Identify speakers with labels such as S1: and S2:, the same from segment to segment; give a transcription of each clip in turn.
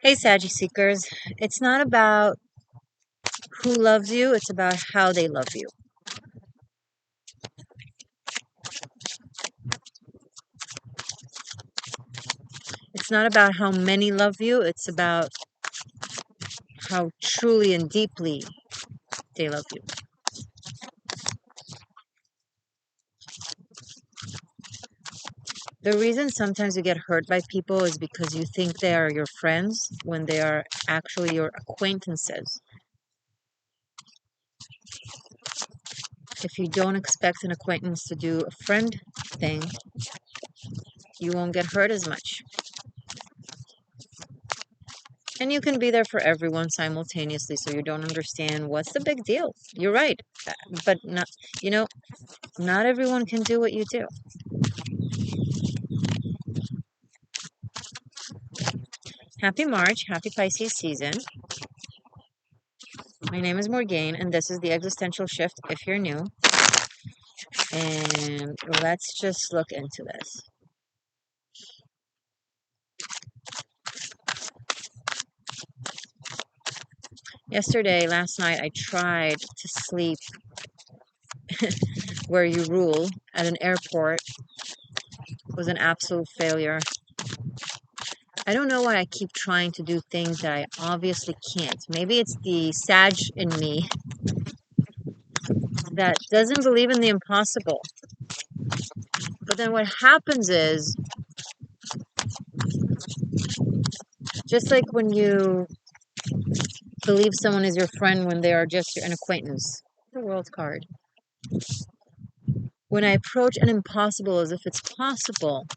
S1: Hey, Saggy Seekers. It's not about who loves you, it's about how they love you. It's not about how many love you, it's about how truly and deeply they love you. The reason sometimes you get hurt by people is because you think they are your friends when they are actually your acquaintances. If you don't expect an acquaintance to do a friend thing, you won't get hurt as much. And you can be there for everyone simultaneously, so you don't understand what's the big deal. You're right. But not, you know, not everyone can do what you do. Happy March, happy Pisces season. My name is Morgainne, and this is the Existential Shift if you're new. And let's just look into this. Last night, I tried to sleep where you rule at an airport. It was an absolute failure. I don't know why I keep trying to do things that I obviously can't. Maybe it's the Sag in me that doesn't believe in the impossible. But then what happens is, just like when you believe someone is your friend when they are just an acquaintance, the world card. When I approach an impossible as if it's possible,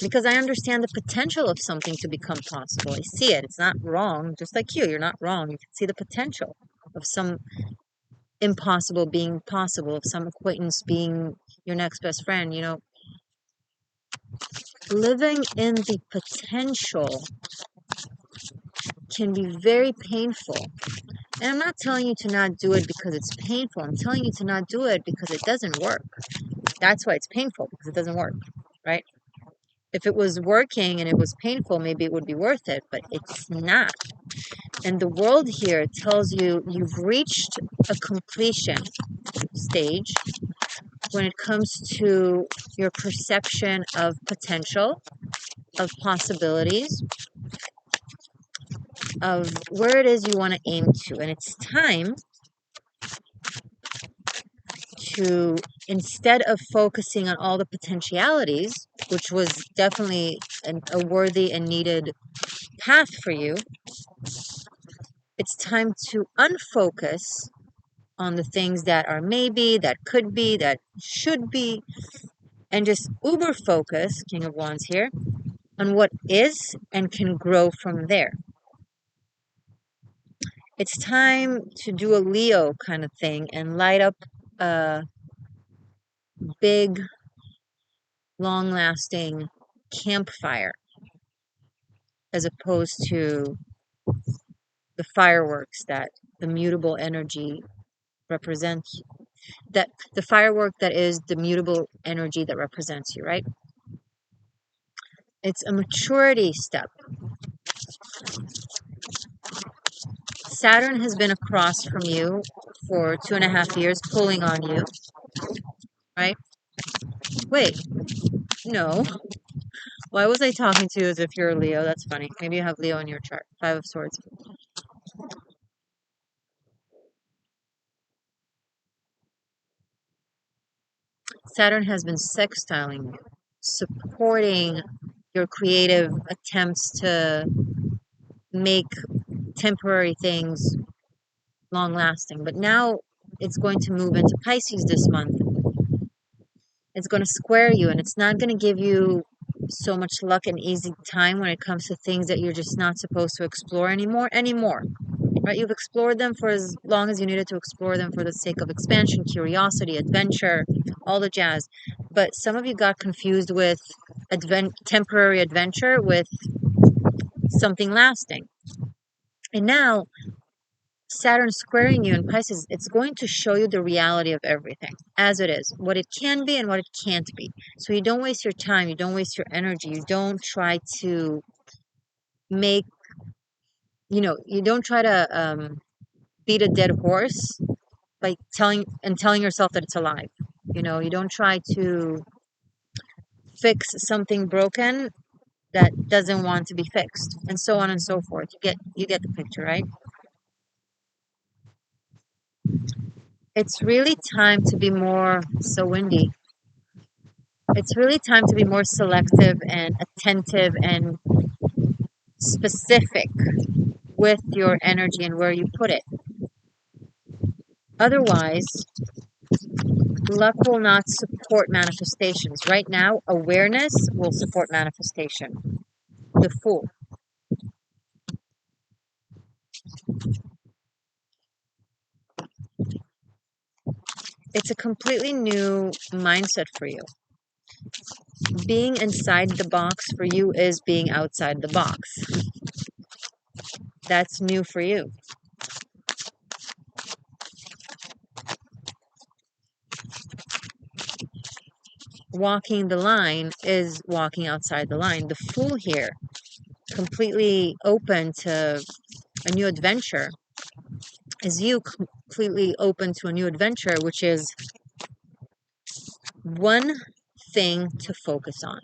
S1: because I understand the potential of something to become possible. I see it. It's not wrong. Just like you're not wrong. You can see the potential of some impossible being possible, of some acquaintance being your next best friend. Living in the potential can be very painful. And I'm not telling you to not do it because it's painful. I'm telling you to not do it because it doesn't work. That's why it's painful, because it doesn't work, right? If it was working and it was painful, maybe it would be worth it, but it's not. And the world here tells you you've reached a completion stage when it comes to your perception of potential, of possibilities, of where it is you want to aim to. And it's time to, instead of focusing on all the potentialities, which was definitely a worthy and needed path for you, it's time to unfocus on the things that are maybe, that could be, that should be, and just uber focus, King of Wands here, on what is and can grow from there. It's time to do a Leo kind of thing and light up a big, long lasting campfire as opposed to the fireworks that the mutable energy represents, that the firework that is the mutable energy that represents you, right? It's a maturity step. Saturn has been across from you for 2.5 years, pulling on you, right? Wait, no. Why was I talking to you as if you're a Leo? That's funny. Maybe you have Leo in your chart. 5 of Swords. Saturn has been sextiling you, supporting your creative attempts to make temporary things long lasting. But now it's going to move into Pisces this month. It's going to square you, and it's not going to give you so much luck and easy time when it comes to things that you're just not supposed to explore anymore. Right? You've explored them for as long as you needed to explore them for the sake of expansion, curiosity, adventure, all the jazz. But some of you got confused with temporary adventure with something lasting. And now Saturn squaring you in Pisces, it's going to show you the reality of everything as it is, what it can be and what it can't be. So you don't waste your time, you don't waste your energy, you don't try to make, you don't try to beat a dead horse by telling yourself that it's alive. You don't try to fix something broken that doesn't want to be fixed, and so on and so forth. You get the picture, right? It's really time to be more, so windy. It's really time to be more selective and attentive and specific with your energy and where you put it. Otherwise, luck will not support manifestations. Right now, awareness will support manifestation. The Fool. It's a completely new mindset for you. Being inside the box for you is being outside the box. That's new for you. Walking the line is walking outside the line. The Fool here, completely open to a new adventure, is you completely open to a new adventure, which is one thing to focus on,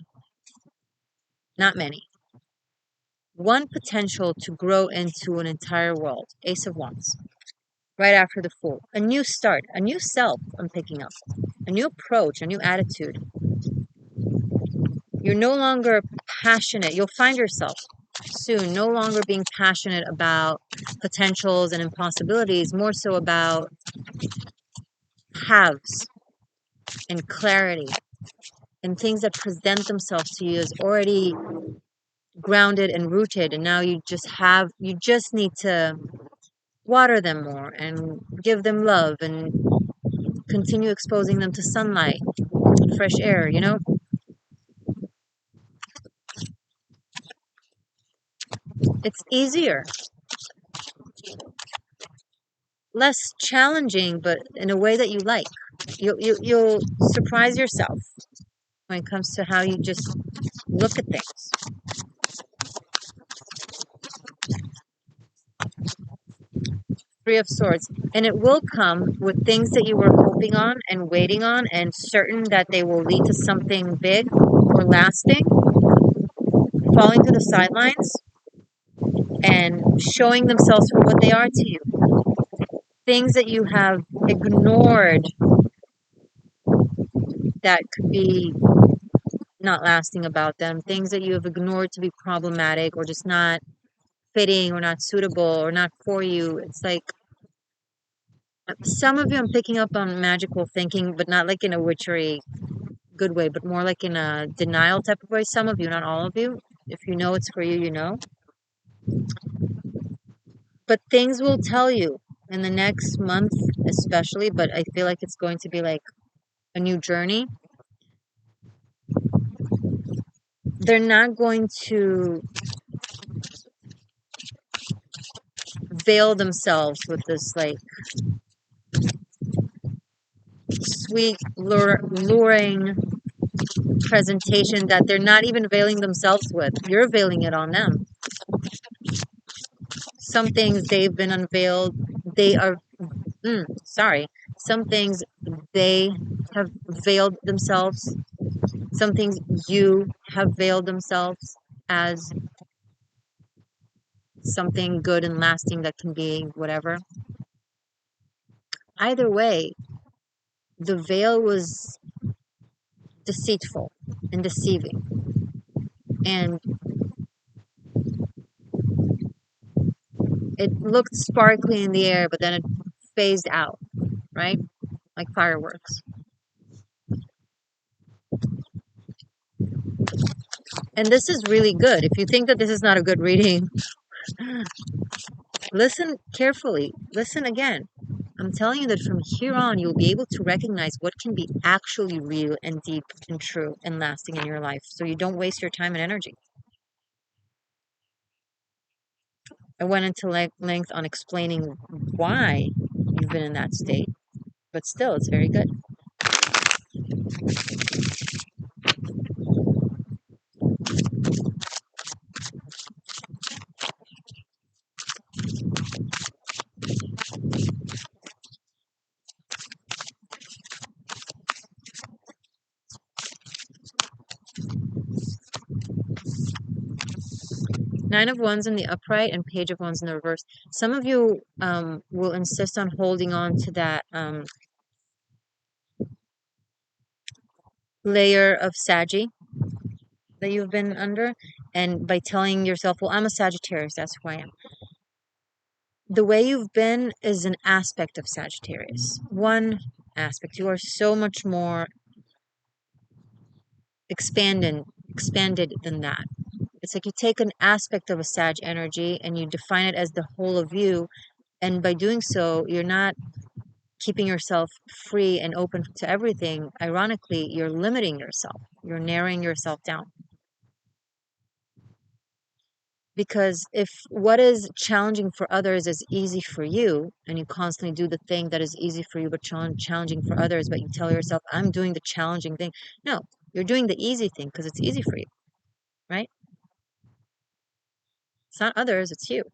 S1: not many. One potential to grow into an entire world. Ace of Wands. Right after the Fool. A new start, a new self I'm picking up. A new approach, a new attitude. You're no longer passionate. You'll find yourself soon no longer being passionate about potentials and impossibilities, more so about haves and clarity and things that present themselves to you as already grounded and rooted, and now you just need to water them more and give them love and continue exposing them to sunlight and fresh air. It's easier, less challenging, but in a way that you like. You'll surprise yourself when it comes to how you just look at things. Three of Swords. And it will come with things that you were hoping on and waiting on and certain that they will lead to something big or lasting, falling to the sidelines and showing themselves for what they are to you. Things that you have ignored that could be not lasting about them, things that you have ignored to be problematic or just not fitting or not suitable or not for you. It's like some of you I'm picking up on magical thinking, but not like in a witchery good way, but more like in a denial type of way. Some of you, not all of you. If you know it's for you, you know. But things will tell you in the next month, especially, but I feel like it's going to be like a new journey. They're not going to veil themselves with this like sweet, luring presentation that they're not even veiling themselves with. You're veiling it on them. Some things they've been unveiled, they are, sorry, some things they have veiled themselves, some things you have veiled themselves as something good and lasting that can be whatever. Either way, the veil was deceitful and deceiving. And it looked sparkly in the air, but then it phased out, right? Like fireworks. And this is really good. If you think that this is not a good reading, listen carefully. Listen again. I'm telling you that from here on, you'll be able to recognize what can be actually real and deep and true and lasting in your life so you don't waste your time and energy. I went into length on explaining why you've been in that state, but still, it's very good. Nine of Wands in the upright and Page of Wands in the reverse. Some of you will insist on holding on to that layer of Saggy that you've been under, and by telling yourself, well, I'm a Sagittarius, that's who I am. The way you've been is an aspect of Sagittarius. One aspect. You are so much more expanded than that. It's like you take an aspect of a Sag energy and you define it as the whole of you, and by doing so, you're not keeping yourself free and open to everything. Ironically, you're limiting yourself. You're narrowing yourself down. Because if what is challenging for others is easy for you, and you constantly do the thing that is easy for you but challenging for others, but you tell yourself, I'm doing the challenging thing. No, you're doing the easy thing because it's easy for you, right? It's not others, it's you.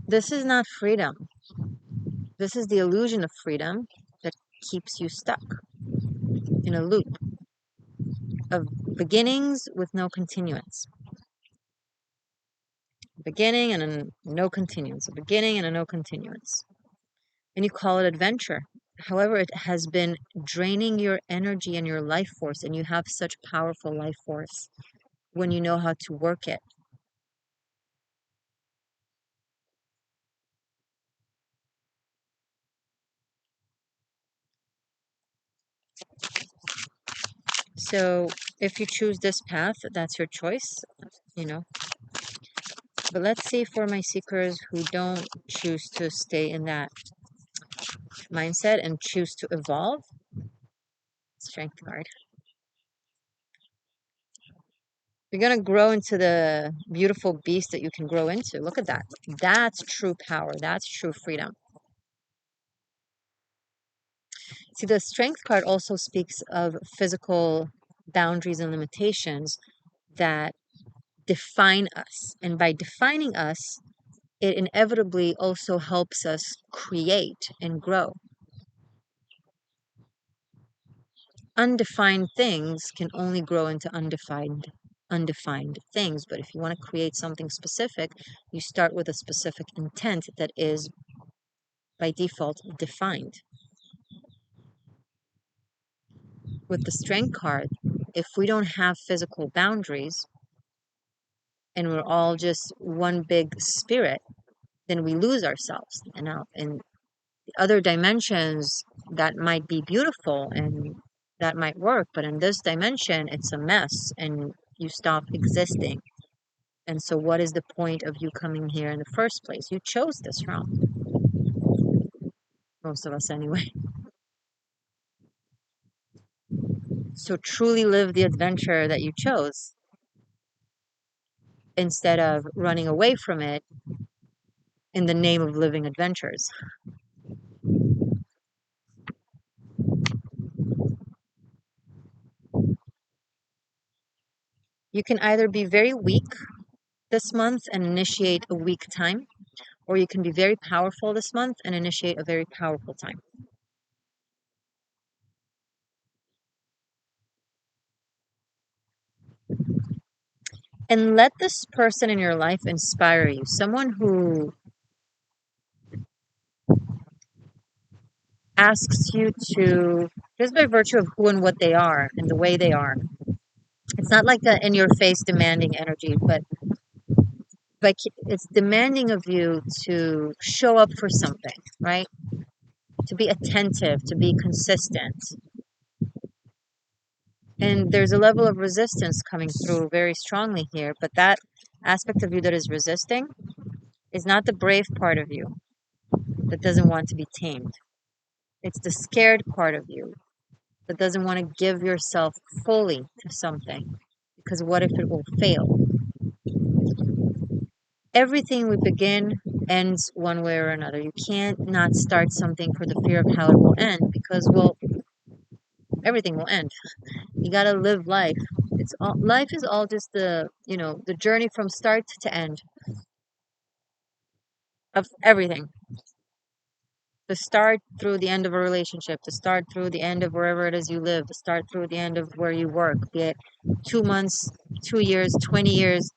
S1: This is not freedom. This is the illusion of freedom that keeps you stuck in a loop of beginnings with no continuance. Beginning and a no continuance, a beginning and a no continuance. And you call it adventure. However, it has been draining your energy and your life force, and you have such powerful life force when you know how to work it. So if you choose this path, that's your choice, you know. But let's see for my seekers who don't choose to stay in that mindset and choose to evolve. Strength card. You're going to grow into the beautiful beast that you can grow into. Look at that. That's true power. That's true freedom. See, the strength card also speaks of physical boundaries and limitations that define us. And by defining us, it inevitably also helps us create and grow. Undefined things can only grow into undefined things. But if you want to create something specific, you start with a specific intent that is by default defined. With the strength card, if we don't have physical boundaries and we're all just one big spirit, then we lose ourselves. And now in the other dimensions, that might be beautiful and that might work, but in this dimension, it's a mess and you stop existing. And so, what is the point of you coming here in the first place? You chose this realm, most of us anyway. So, truly live the adventure that you chose instead of running away from it in the name of living adventures. You can either be very weak this month and initiate a weak time, or you can be very powerful this month and initiate a very powerful time. And let this person in your life inspire you. Someone who asks you to, just by virtue of who and what they are and the way they are. It's not like a in your face demanding energy, but like it's demanding of you to show up for something, right? To be attentive, to be consistent. And there's a level of resistance coming through very strongly here, but that aspect of you that is resisting is not the brave part of you that doesn't want to be tamed. It's the scared part of you that doesn't want to give yourself fully to something because what if it will fail? Everything we begin ends one way or another. You can't not start something for the fear of how it will end because, well, everything will end. You gotta live life. It's all life is all just the journey from start to end of everything. The start through the end of a relationship, the start through the end of wherever it is you live, the start through the end of where you work, be it 2 months, 2 years, 20 years,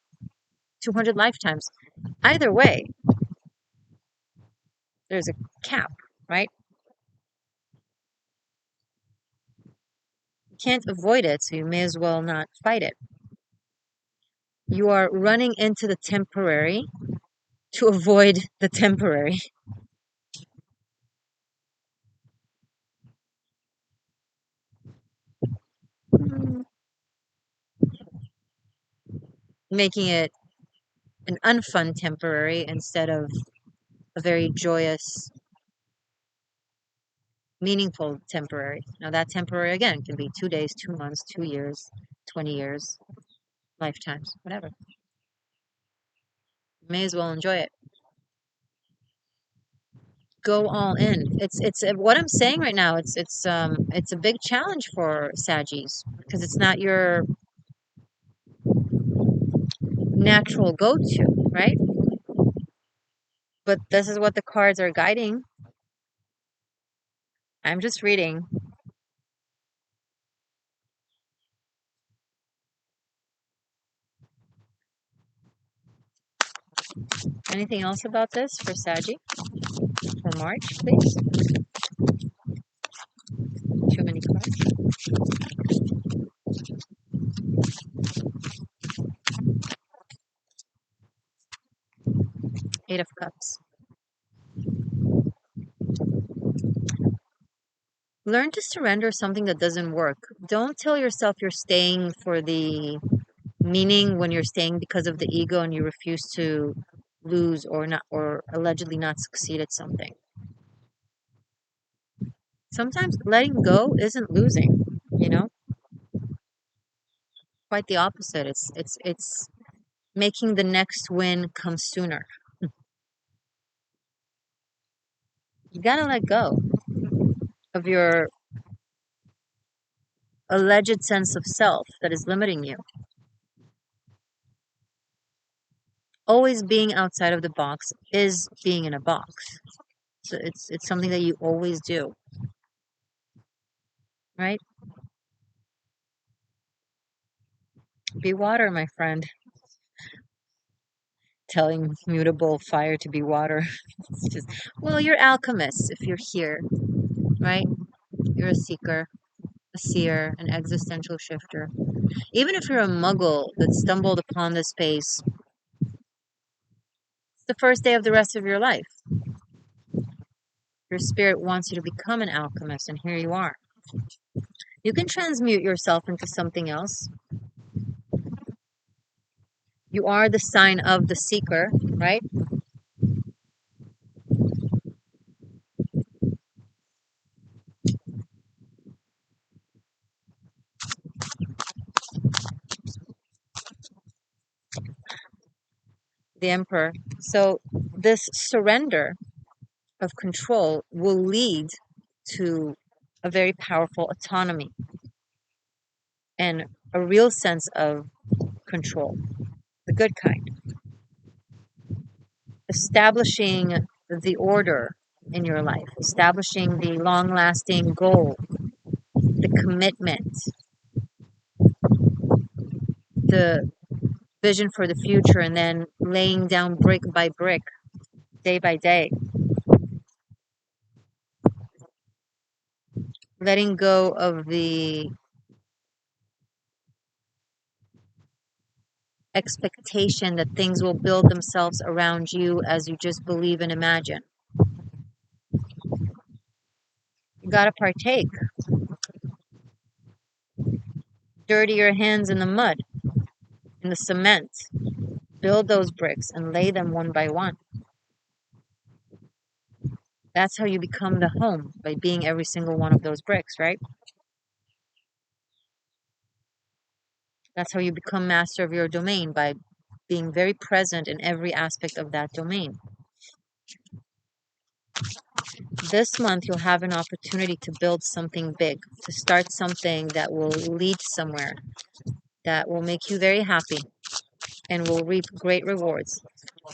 S1: 200 lifetimes. Either way, there's a cap, right? You can't avoid it, so you may as well not fight it. You are running into the temporary to avoid the temporary. Making it an unfun temporary instead of a very joyous, meaningful temporary. Now, that temporary, again, can be 2 days, 2 months, 2 years, 20 years, lifetimes, whatever. May as well enjoy it. Go all in. It's what I'm saying right now. It's a big challenge for Saggies because it's not your natural go-to, right? But this is what the cards are guiding. I'm just reading. Anything else about this for Saggy for March, please? Too many cards. 8 of Cups. Learn to surrender something that doesn't work. Don't tell yourself you're staying for the meaning when you're staying because of the ego and you refuse to lose or not or allegedly not succeed at something. Sometimes letting go isn't losing, you know? Quite the opposite. It's making the next win come sooner. You gotta let go of your alleged sense of self that is limiting you. Always being outside of the box is being in a box. So it's something that you always do, right? Be water, my friend. Telling mutable fire to be water. It's just, well, you're alchemists if you're here, right? You're a seeker, a seer, an existential shifter. Even if you're a muggle that stumbled upon this space, it's the first day of the rest of your life. Your spirit wants you to become an alchemist, and here you are. You can transmute yourself into something else. You are the sign of the seeker, right? The Emperor. So this surrender of control will lead to a very powerful autonomy and a real sense of control, the good kind. Establishing the order in your life, establishing the long lasting goal, the commitment, the vision for the future, and then laying down brick by brick, day by day, letting go of the expectation that things will build themselves around you as you just believe and imagine. You got to partake. Dirty your hands in the mud, in the cement. Build those bricks and lay them one by one. That's how you become the home, by being every single one of those bricks, right? That's how you become master of your domain, by being very present in every aspect of that domain. This month, you'll have an opportunity to build something big, to start something that will lead somewhere, that will make you very happy and will reap great rewards.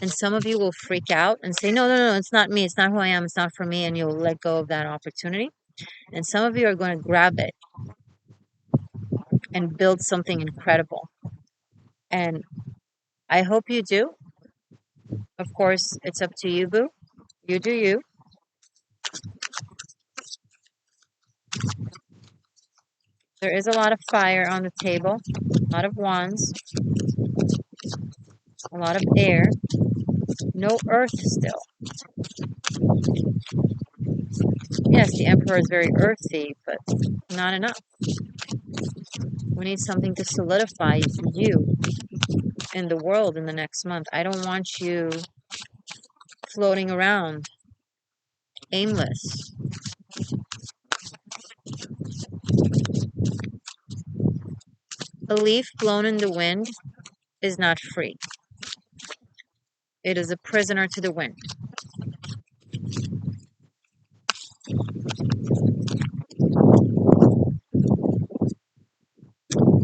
S1: And some of you will freak out and say, no, no, no, it's not me. It's not who I am. It's not for me. And you'll let go of that opportunity. And some of you are going to grab it and build something incredible. And I hope you do. Of course, it's up to you, boo. You do you. There is a lot of fire on the table, a lot of wands, a lot of air, no earth still. Yes, the Emperor is very earthy, but not enough. We need something to solidify you in the world in the next month. I don't want you floating around aimless. A leaf blown in the wind is not free. It is a prisoner to the wind.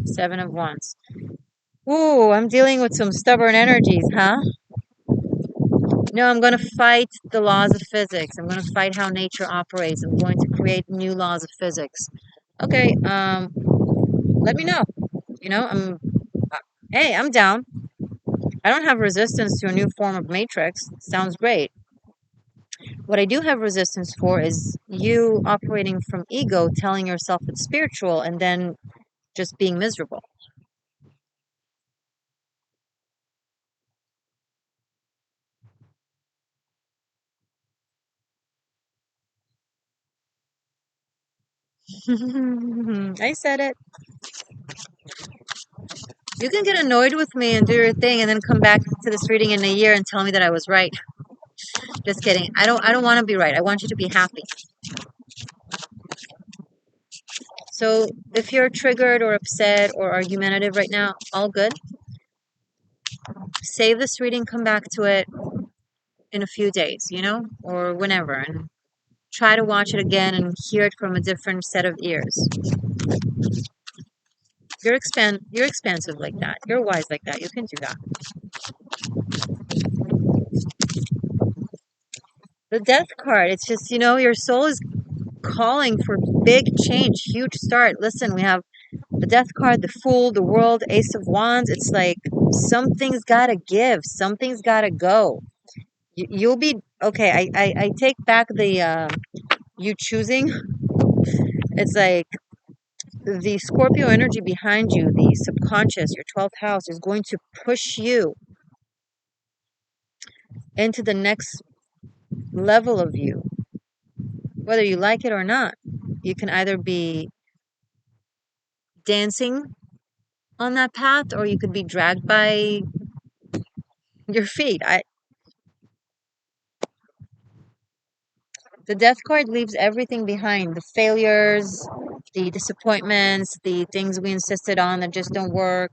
S1: Seven of Wands. Ooh, I'm dealing with some stubborn energies, huh? No, I'm going to fight the laws of physics. I'm going to fight how nature operates. I'm going to create new laws of physics. Okay, let me know. You know, hey, I'm down. I don't have resistance to a new form of matrix. Sounds great. What I do have resistance for is you operating from ego, telling yourself it's spiritual, and then just being miserable. I said it. You can get annoyed with me and do your thing and then come back to this reading in a year and tell me that I was right. Just kidding. I don't want to be right. I want you to be happy. So if you're triggered or upset or argumentative right now, all good. Save this reading, come back to it in a few days, you know, or whenever, and try to watch it again and hear it from a different set of ears. You're expansive like that. You're wise like that. You can do that. The Death card, it's just, you know, your soul is calling for big change, huge start. Listen, we have the Death card, the Fool, the World, Ace of Wands. It's like something's got to give, something's got to go. You'll be okay. I take back the you choosing. It's like the Scorpio energy behind you, the subconscious, your 12th house, is going to push you into the next level of you, whether you like it or not. You can either be dancing on that path or you could be dragged by your feet. The Death card leaves everything behind, the failures, the disappointments, the things we insisted on that just don't work.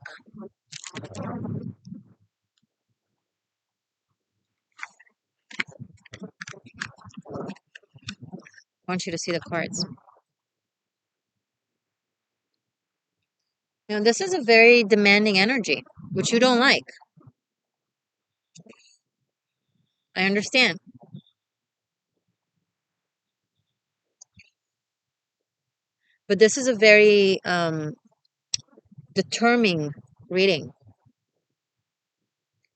S1: I want you to see the cards. You know, this is a very demanding energy, which you don't like. I understand. But this is a very determining reading.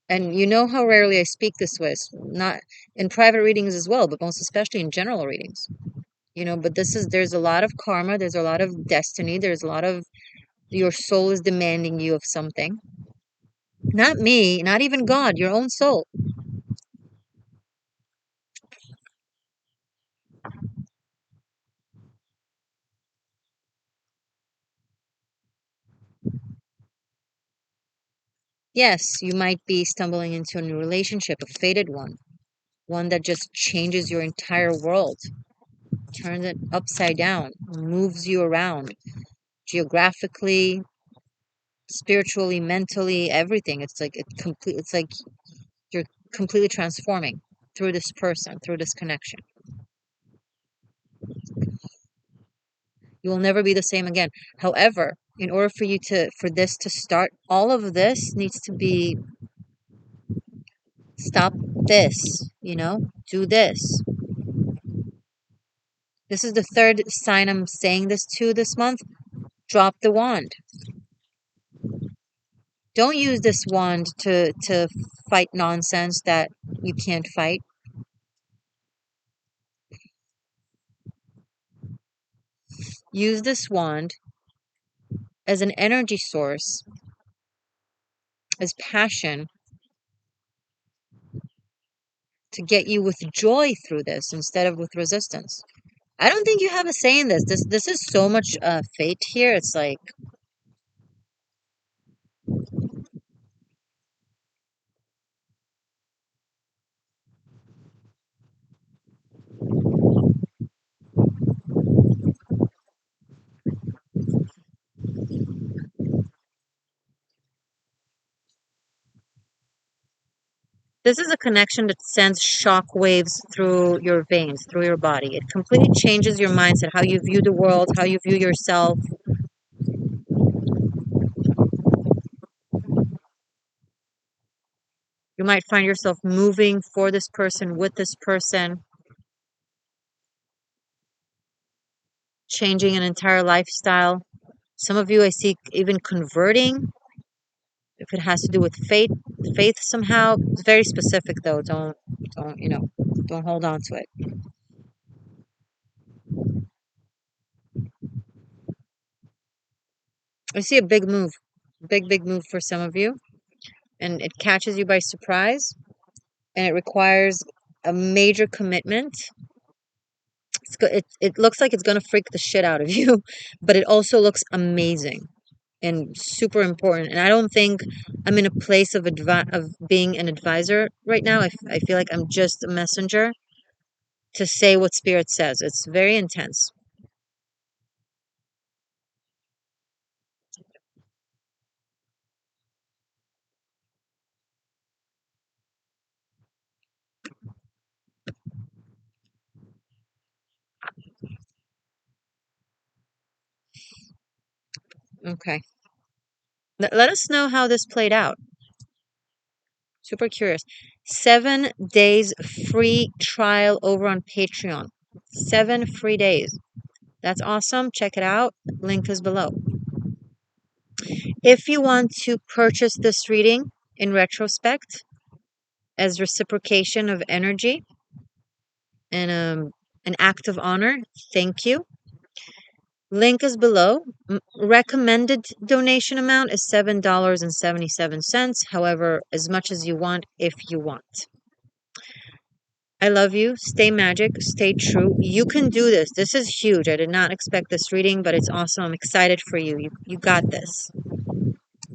S1: And you know how rarely I speak this way, not in private readings as well, but most especially in general readings. You know, but there's a lot of karma, there's a lot of destiny, there's a lot of your soul is demanding you of something. Not me, not even God, your own soul. Yes, you might be stumbling into a new relationship, a fated one that just changes your entire world, turns it upside down, moves you around geographically, spiritually, mentally, everything. It's like you're completely transforming through this person, through this connection. You will never be the same again. However, in order for this to start, all of this needs to be Stop this, do this. This is the third sign I'm saying this to this month. Drop the wand. Don't use this wand to fight nonsense that you can't fight. Use this wand as an energy source, as passion, to get you with joy through this instead of with resistance. I don't think you have a say in this. This is so much fate here. It's like, this is a connection that sends shock waves through your veins, through your body. It completely changes your mindset, how you view the world, how you view yourself. You might find yourself moving for this person, with this person, changing an entire lifestyle. Some of you I see even converting, if it has to do with faith somehow. It's very specific though. Don't, don't hold on to it. I see a big move for some of you, and it catches you by surprise, and it requires a major commitment. It looks like it's gonna freak the shit out of you, but it also looks amazing and super important. And I don't think I'm in a place of being an advisor right now. I feel like I'm just a messenger to say what spirit says. It's very intense. Okay. Let us know how this played out. Super curious. 7 days free trial over on Patreon. 7 free days. That's awesome. Check it out. Link is below. If you want to purchase this reading in retrospect as reciprocation of energy and an act of honor, thank you. Link is below. Recommended donation amount is $7.77. However, as much as you want if you want. I love you. Stay magic. Stay true. You can do this. This is huge. I did not expect this reading, but it's awesome. I'm excited for you. You got this.